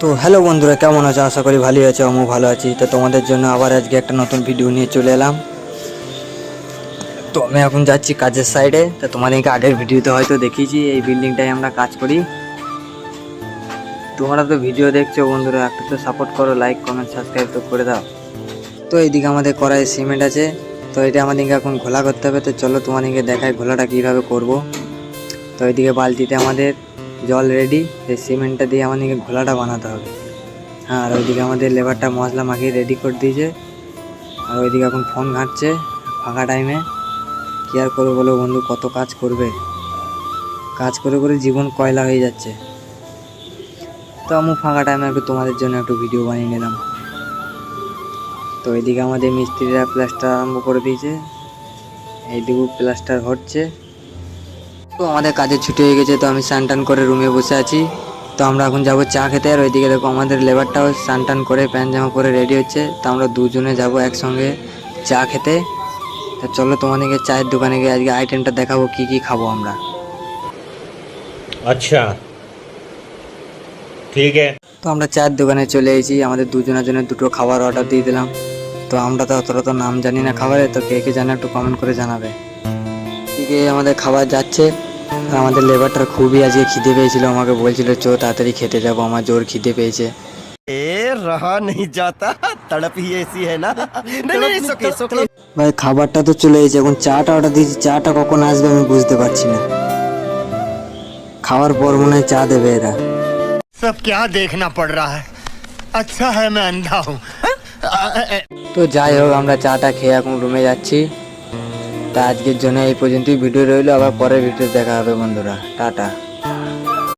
তো হ্যালো বন্ধুরা, কেমন আছো? আশা করি ভালোই আছো, আমিও ভালো আছি। তো তোমাদের জন্য আবার আজকে একটা নতুন ভিডিও নিয়ে চলে এলাম। তো আমি এখন যাচ্ছি কাজের সাইডে। তো তোমাদেরকে আগের ভিডিওতে হয়তো দেখিয়েছি, এই বিল্ডিংটায় আমরা কাজ করি। তোমরা তো ভিডিও দেখছো বন্ধুরা, একটু তো সাপোর্ট করো, লাইক কমেন্ট সাবস্ক্রাইব তো করে দাও। তো এইদিকে আমাদের কড়াই সিমেন্ট আছে, তো এটা আমাদেরকে এখন ঘোলা করতে হবে। তো চলো তোমাদেরকে দেখাই ঘোলাটা কীভাবে করব। তো এইদিকে বালতিতে আমাদের জল রেডি, সেই সিমেন্টটা দিয়ে আমাদেরকে ঘোলাটা বানাতে হবে। হ্যাঁ, আর ওইদিকে আমাদের লেবারটা মশলা মাখিয়ে রেডি করে দিয়েছে, আর ওইদিকে এখন ফোন ঘাঁটছে ফাঁকা টাইমে। কী আর করবো বলো বন্ধু, কত কাজ করবে, কাজ করে করে জীবন কয়লা হয়ে যাচ্ছে। তো আমি ফাঁকা টাইমে একটু তোমাদের জন্য একটু ভিডিও বানিয়ে নিলাম। তো এইদিকে আমাদের মিস্ত্রিরা প্লাস্টার আরম্ভ করে দিয়েছে, এইদিকে প্লাস্টার হচ্ছে। তো আমাদের কাজে ছুটি হয়ে গেছে, তো আমি স্নান টান করে রুমে বসে আছি। তো আমরা এখন যাবো চা খেতে, আর ওইদিকে দেখো আমাদের লেবারটাও স্নান টান করে প্যান্ট জামা পরে রেডি হচ্ছে। তো আমরা দুজনে যাব একসঙ্গে চা খেতে। তা চলো তোমাদেরকে চায়ের দোকানে গিয়ে আজকে আইটেমটা দেখাবো, কি কি খাবো আমরা। अच्छा ठीक है। তো আমরা চায়ের দোকানে চলে এসেছি, আমাদের দুজনের জন্য দুটো খাবার অর্ডার দিয়ে দিলাম। তো আমরা তো অতটা তো নাম জানি না খাবারে, তো কে কে জানে একটু কমেন্ট করে জানাবে। এদিকে আমাদের খাবার যাচ্ছে, আর আমাদের লেবারটার খুবই আজকে খিদে পেয়েছিল, আমাকে বলছিল চো তাড়াতাড়ি খেতে যাবো, আমার জোর খিদে পেয়েছে। रहा नहीं जाता, तड़प ही ऐसी है ना। नहीं नहीं सोके सोके। ভাই খাবারটা তো চলে এসেছে, এখন চাটা অর্ডার দিয়েছি, চাটা কখন আসবে আমি বুঝতে পারছি না। খাওয়ার পর মনে হয় চা দেবে এরা। सब क्या देखना पड़ रहा है। अच्छा है मैं अंधा हूँ। তো যাই হোক, আমরা চাটা খেয়ে এখন রুমে যাচ্ছি। তা আজকের জন্য এই পর্যন্তই ভিডিও রইলো, আবার পরের ভিডিও দেখা হবে বন্ধুরা, টাটা।